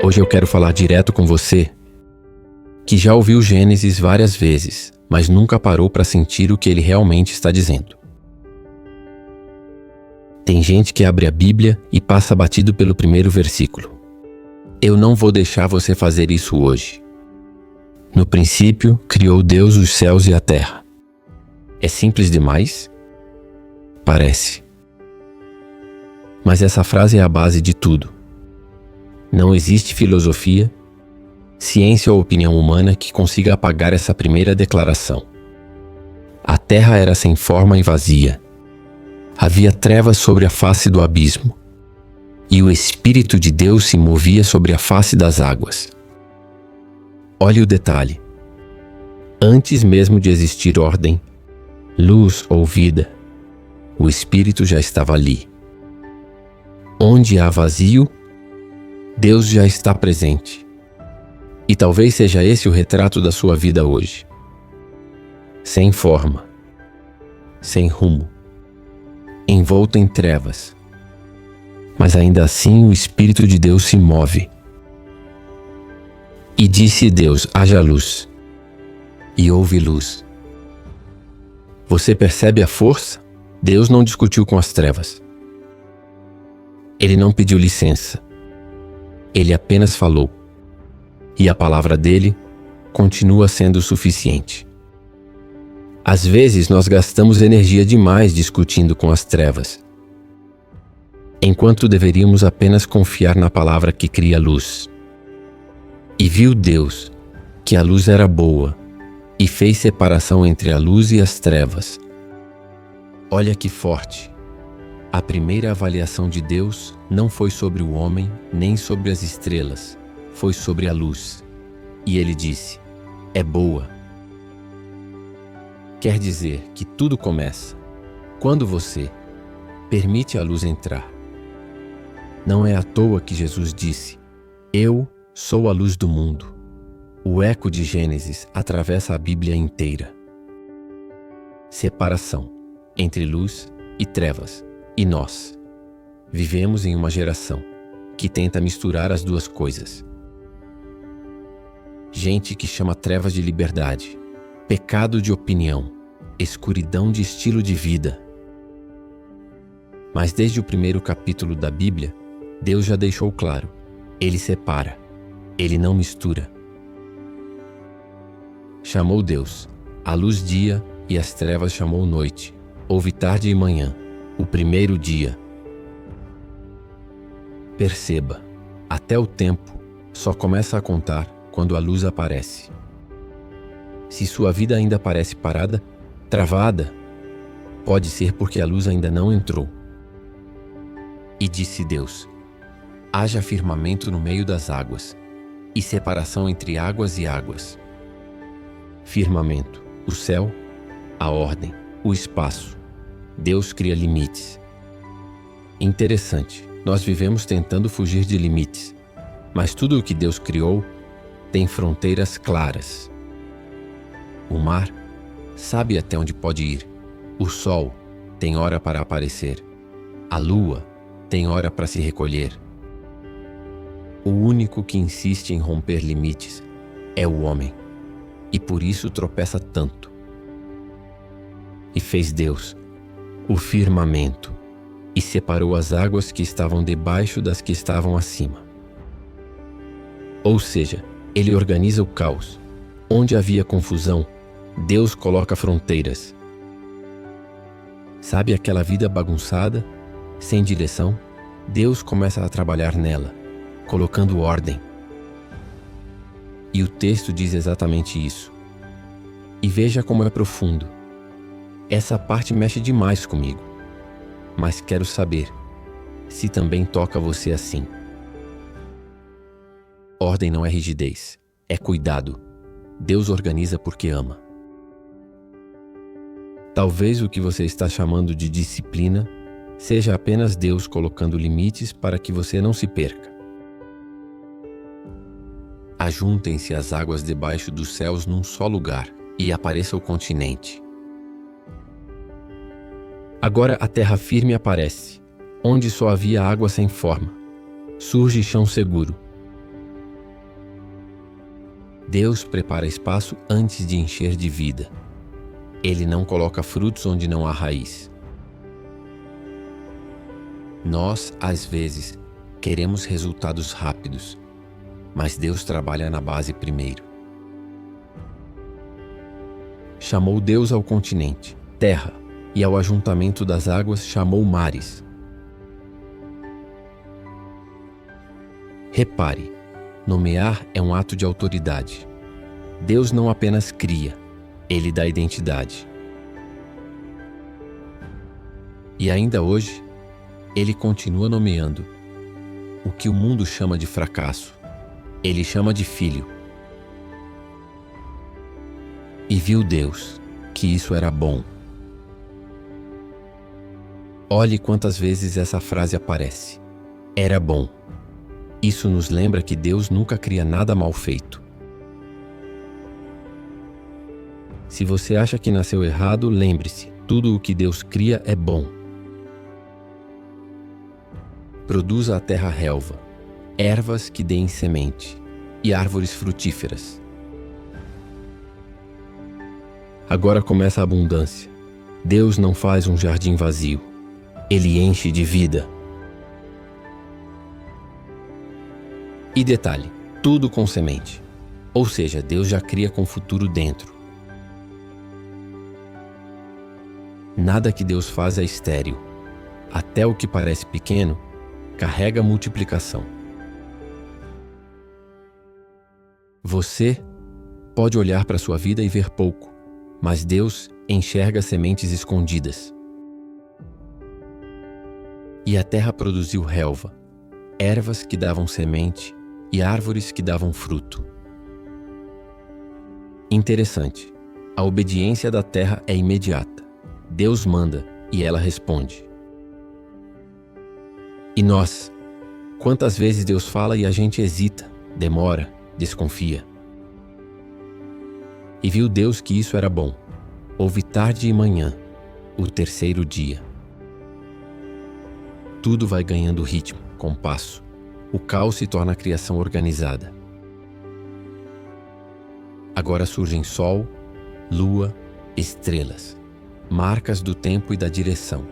Hoje eu quero falar direto com você que já ouviu Gênesis várias vezes, mas nunca parou para sentir o que ele realmente está dizendo. Tem gente que abre a Bíblia e passa batido pelo primeiro versículo. Eu não vou deixar você fazer isso hoje. No princípio, criou Deus os céus e a terra. É simples demais? Parece. Mas essa frase é a base de tudo. Não existe filosofia, ciência ou opinião humana que consiga apagar essa primeira declaração. A terra era sem forma e vazia. Havia trevas sobre a face do abismo, e o Espírito de Deus se movia sobre a face das águas. Olhe o detalhe. Antes mesmo de existir ordem, luz ou vida, o Espírito já estava ali. Onde há vazio, Deus já está presente. E talvez seja esse o retrato da sua vida hoje. Sem forma, sem rumo, envolto em trevas. Mas ainda assim o Espírito de Deus se move. E disse Deus: haja luz. E houve luz. Você percebe a força? Deus não discutiu com as trevas. Ele não pediu licença. Ele apenas falou. E a palavra dele continua sendo suficiente. Às vezes nós gastamos energia demais discutindo com as trevas, enquanto deveríamos apenas confiar na palavra que cria luz. E viu Deus que a luz era boa e fez separação entre a luz e as trevas. Olha que forte! A primeira avaliação de Deus não foi sobre o homem nem sobre as estrelas, foi sobre a luz. E ele disse: é boa. Quer dizer que tudo começa quando você permite a luz entrar. Não é à toa que Jesus disse: eu sou a luz do mundo. O eco de Gênesis atravessa a Bíblia inteira. Separação entre luz e trevas. E nós vivemos em uma geração que tenta misturar as duas coisas. Gente que chama trevas de liberdade, pecado de opinião, escuridão de estilo de vida. Mas desde o primeiro capítulo da Bíblia, Deus já deixou claro: Ele separa, Ele não mistura. Chamou Deus a luz dia e as trevas chamou noite. Houve tarde e manhã, o primeiro dia. Perceba, até o tempo só começa a contar quando a luz aparece. Se sua vida ainda parece parada, travada, pode ser porque a luz ainda não entrou. E disse Deus: haja firmamento no meio das águas, e separação entre águas e águas. Firmamento, o céu, a ordem, o espaço. Deus cria limites. Interessante, nós vivemos tentando fugir de limites, mas tudo o que Deus criou tem fronteiras claras. O mar sabe até onde pode ir. O sol tem hora para aparecer. A lua tem hora para se recolher. O único que insiste em romper limites é o homem, e por isso tropeça tanto. E fez Deus o firmamento e separou as águas que estavam debaixo das que estavam acima. Ou seja, Ele organiza o caos. Onde havia confusão, Deus coloca fronteiras. Sabe aquela vida bagunçada, sem direção? Deus começa a trabalhar nela, colocando ordem. E o texto diz exatamente isso. E veja como é profundo. Essa parte mexe demais comigo, mas quero saber se também toca você assim. Ordem não é rigidez, é cuidado. Deus organiza porque ama. Talvez o que você está chamando de disciplina seja apenas Deus colocando limites para que você não se perca. Ajuntem-se as águas debaixo dos céus num só lugar e apareça o continente. Agora a terra firme aparece, onde só havia água sem forma. Surge chão seguro. Deus prepara espaço antes de encher de vida. Ele não coloca frutos onde não há raiz. Nós, às vezes, queremos resultados rápidos, mas Deus trabalha na base primeiro. Chamou Deus ao continente, terra, e ao ajuntamento das águas chamou mares. Repare, nomear é um ato de autoridade. Deus não apenas cria, Ele dá identidade. E ainda hoje, Ele continua nomeando. O que o mundo chama de fracasso, Ele chama de filho. E viu Deus que isso era bom. Olhe quantas vezes essa frase aparece. Era bom. Isso nos lembra que Deus nunca cria nada mal feito. Se você acha que nasceu errado, lembre-se, tudo o que Deus cria é bom. Produza a terra relva, ervas que deem semente e árvores frutíferas. Agora começa a abundância. Deus não faz um jardim vazio. Ele enche de vida. E detalhe, tudo com semente. Ou seja, Deus já cria com futuro dentro. Nada que Deus faz é estéril. Até o que parece pequeno, carrega multiplicação. Você pode olhar para sua vida e ver pouco, mas Deus enxerga sementes escondidas. E a terra produziu relva, ervas que davam semente e árvores que davam fruto. Interessante, a obediência da terra é imediata. Deus manda e ela responde. E nós? Quantas vezes Deus fala e a gente hesita, demora, desconfia? E viu Deus que isso era bom. Houve tarde e manhã, o terceiro dia. Tudo vai ganhando ritmo, compasso. O caos se torna a criação organizada. Agora surgem sol, lua, estrelas, marcas do tempo e da direção.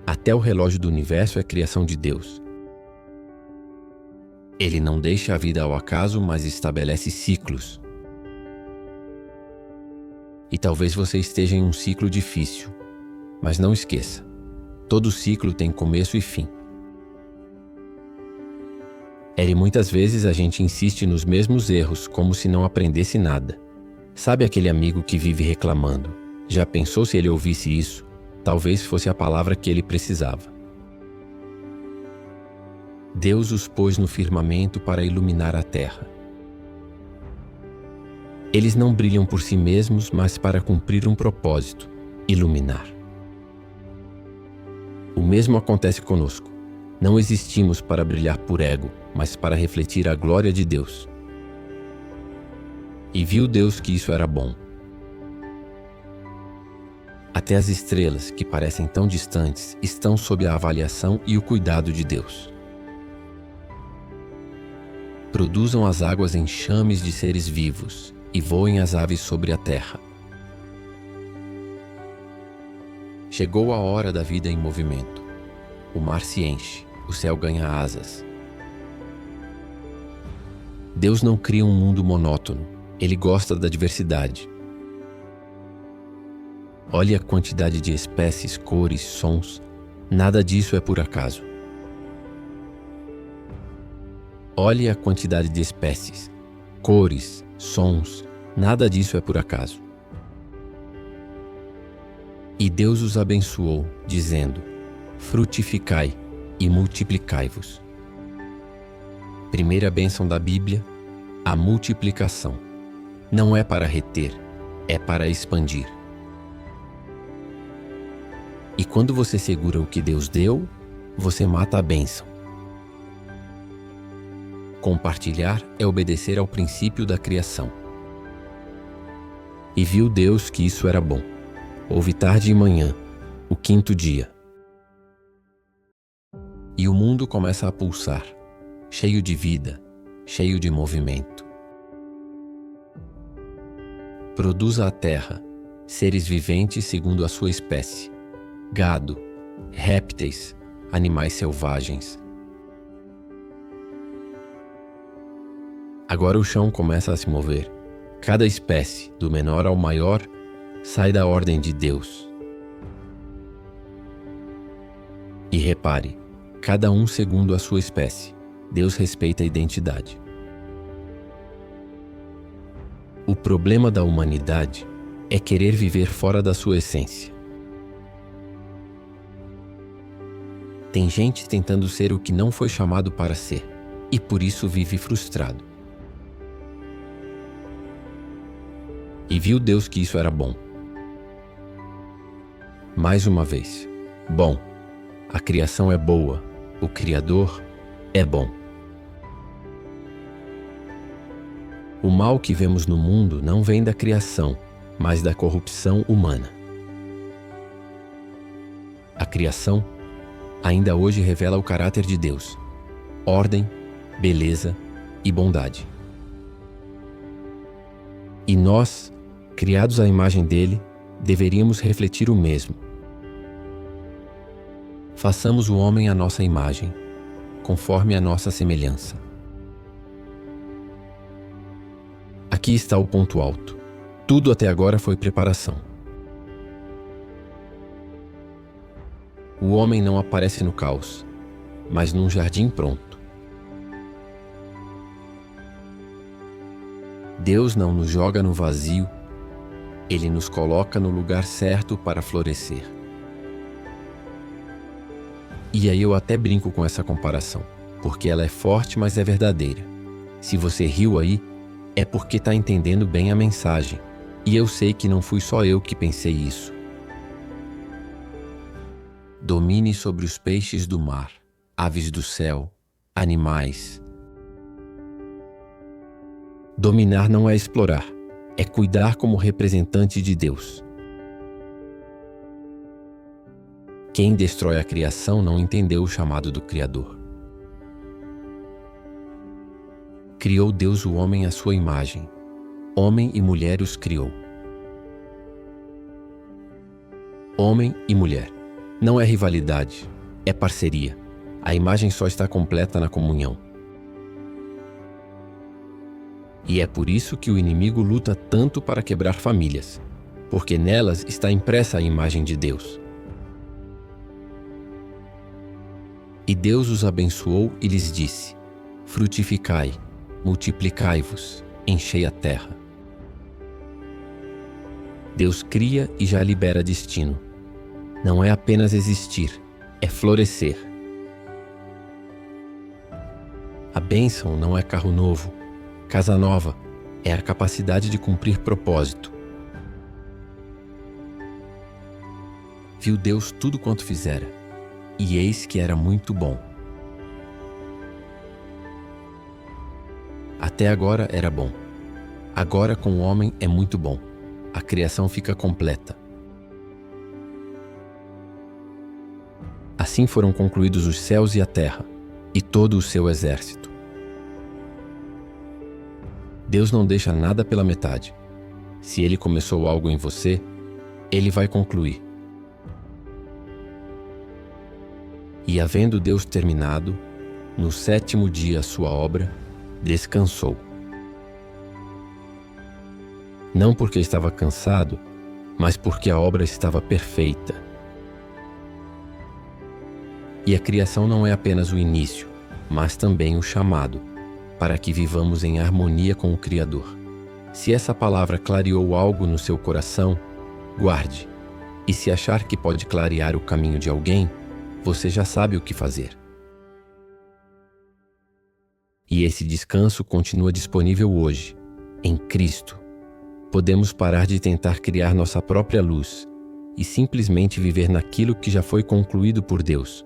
Até o relógio do universo é criação de Deus. Ele não deixa a vida ao acaso, mas estabelece ciclos. E talvez você esteja em um ciclo difícil, mas não esqueça, todo ciclo tem começo e fim. E muitas vezes a gente insiste nos mesmos erros como se não aprendesse nada. Sabe aquele amigo que vive reclamando? Já pensou se ele ouvisse isso? Talvez fosse a palavra que ele precisava. Deus os pôs no firmamento para iluminar a terra. Eles não brilham por si mesmos, mas para cumprir um propósito: iluminar. O mesmo acontece conosco. Não existimos para brilhar por ego, mas para refletir a glória de Deus. E viu Deus que isso era bom. Até as estrelas, que parecem tão distantes, estão sob a avaliação e o cuidado de Deus. Produzam as águas enxames de seres vivos, e voem as aves sobre a terra. Chegou a hora da vida em movimento. O mar se enche, o céu ganha asas. Deus não cria um mundo monótono, Ele gosta da diversidade. Olhe a quantidade de espécies, cores, sons, nada disso é por acaso. Olhe a quantidade de espécies, cores, sons, nada disso é por acaso. E Deus os abençoou, dizendo: frutificai e multiplicai-vos. Primeira bênção da Bíblia, a multiplicação. Não é para reter, é para expandir. E quando você segura o que Deus deu, você mata a bênção. Compartilhar é obedecer ao princípio da criação. E viu Deus que isso era bom. Houve tarde e manhã, o quinto dia. E o mundo começa a pulsar, cheio de vida, cheio de movimento. Produza a terra seres viventes segundo a sua espécie, gado, répteis, animais selvagens. Agora o chão começa a se mover. Cada espécie, do menor ao maior, sai da ordem de Deus. E repare, cada um segundo a sua espécie. Deus respeita a identidade. O problema da humanidade é querer viver fora da sua essência. Tem gente tentando ser o que não foi chamado para ser, e por isso vive frustrado. E viu Deus que isso era bom. Mais uma vez, bom. A criação é boa, o Criador é bom. O mal que vemos no mundo não vem da criação, mas da corrupção humana. A criação ainda hoje revela o caráter de Deus, ordem, beleza e bondade. E nós, criados à imagem dele, deveríamos refletir o mesmo. Façamos o homem à nossa imagem, conforme a nossa semelhança. Aqui está o ponto alto. Tudo até agora foi preparação. O homem não aparece no caos, mas num jardim pronto. Deus não nos joga no vazio, Ele nos coloca no lugar certo para florescer. E aí eu até brinco com essa comparação, porque ela é forte, mas é verdadeira. Se você riu aí, é porque está entendendo bem a mensagem. E eu sei que não fui só eu que pensei isso. Domine sobre os peixes do mar, aves do céu, animais. Dominar não é explorar, é cuidar como representante de Deus. Quem destrói a criação não entendeu o chamado do Criador. Criou Deus o homem à sua imagem. Homem e mulher os criou. Homem e mulher. Não é rivalidade, é parceria. A imagem só está completa na comunhão. E é por isso que o inimigo luta tanto para quebrar famílias, porque nelas está impressa a imagem de Deus. E Deus os abençoou e lhes disse: frutificai, multiplicai-vos, enchei a terra. Deus cria e já libera destino. Não é apenas existir, é florescer. A bênção não é carro novo, casa nova, é a capacidade de cumprir propósito. Viu Deus tudo quanto fizera, e eis que era muito bom. Até agora era bom. Agora com o homem é muito bom. A criação fica completa. Assim foram concluídos os céus e a terra, e todo o seu exército. Deus não deixa nada pela metade. Se Ele começou algo em você, Ele vai concluir. E havendo Deus terminado, no 7º dia a sua obra, descansou. Não porque estava cansado, mas porque a obra estava perfeita. E a criação não é apenas o início, mas também o chamado, para que vivamos em harmonia com o Criador. Se essa palavra clareou algo no seu coração, guarde. E se achar que pode clarear o caminho de alguém, você já sabe o que fazer. E esse descanso continua disponível hoje, em Cristo. Podemos parar de tentar criar nossa própria luz e simplesmente viver naquilo que já foi concluído por Deus,